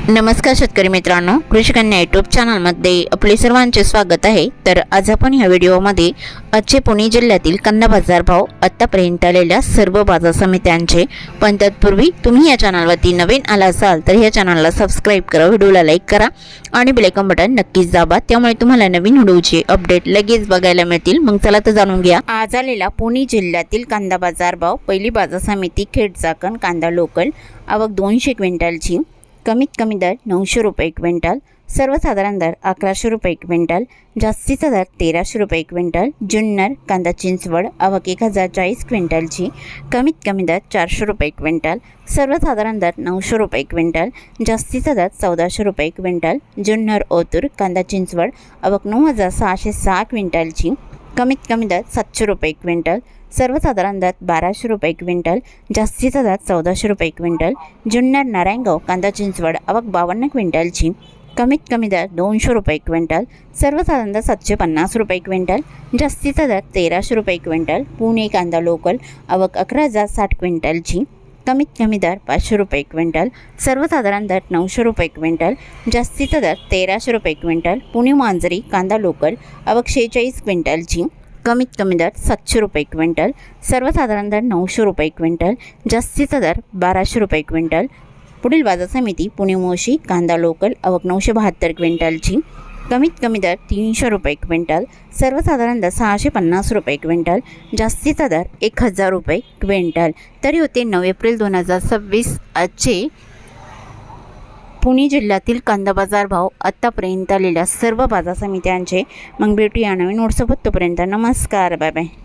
नमस्कार शेतकरी मित्रांनो, कृषी कन्या यूट्यूब चॅनलमध्ये आपले सर्वांचे स्वागत आहे। तर आज आपण या व्हिडिओमध्ये आजचे पुणे जिल्ह्यातील कांदा बाजार भाव आतापर्यंत आलेल्या सर्व बाजार समित्यांचे, पण तत्पूर्वी तुम्ही या चॅनलवरती नवीन आला असाल तर या चॅनलला सबस्क्राइब करा, व्हिडिओला लाईक करा आणि बेल आयकॉन बटन नक्कीच दाबा, त्यामुळे तुम्हाला नवीन व्हिडिओचे अपडेट लगेच बघायला मिळतील। मग चला तर जाणून घ्या आज आलेला पुणे जिल्ह्यातील कांदा बाजार भाव। पहिली बाजार समिती खेड चाकण कांदा लोकल, आवक 200 क्विंटलची, कमीत कमी दर 900 रुपये क्विंटल, सर्वसाधारण दर 1100 रुपये क्विंटल, जास्तीचा दर 1300 रुपये क्विंटल। जुन्नर कांदा चिंचवड, आवक 1040 क्विंटलची, कमीत कमी दर 400 रुपये क्विंटल, सर्वसाधारण दर 900 रुपये क्विंटल, जास्तीचा दर 1400 रुपये क्विंटल। जुन्नर ओतूर कांदा चिंचवड, आवक 9606 क्विंटलची, कमीत कमी दर 700 रुपये क्विंटल, सर्वसाधारण दर 1200 रुपये क्विंटल, जास्तीचा दर 1400 रुपये क्विंटल। जुन्नर नारायणगाव कांदा चिंचवड, आवक 52 क्विंटलची, कमीत कमी दर 200 रुपये क्विंटल, सर्वसाधारण दर 750 रुपये क्विंटल, जास्तीचा दर 1300 रुपये क्विंटल। पुणे कांदा लोकल, आवक 11060 क्विंटलची, कमीत कमी दर 500 रुपये क्विंटल, सर्वसाधारण दर 900 रुपये क्विंटल, जास्तीचा दर 1300 रुपये क्विंटल। पुणे मांजरी कांदा लोकल, आवक 46 क्विंटलची, कमीत कमी दर 700 रुपये क्विंटल, सर्वसाधारण दर 900 रुपये क्विंटल, जास्तीचा दर 1200 रुपये क्विंटल। पुढील बाजार समिती पुणे मोशी कांदा लोकल, आवक 972 क्विंटलची, कमीत कमी दर 300 रुपये क्विंटल, सर्वसाधारण दर 650 रुपये क्विंटल, जास्तीचा दर 1000 रुपये क्विंटल। तरी होते 9 एप्रिल 2026 आजचे पुणे जिल्ह्यातील कांदा बाजार भाव आतापर्यंत आलेल्या सर्व बाजार समित्यांचे। मग भेटूया नवीन नोट्सोबत, तोपर्यंत नमस्कार, बाय बाय।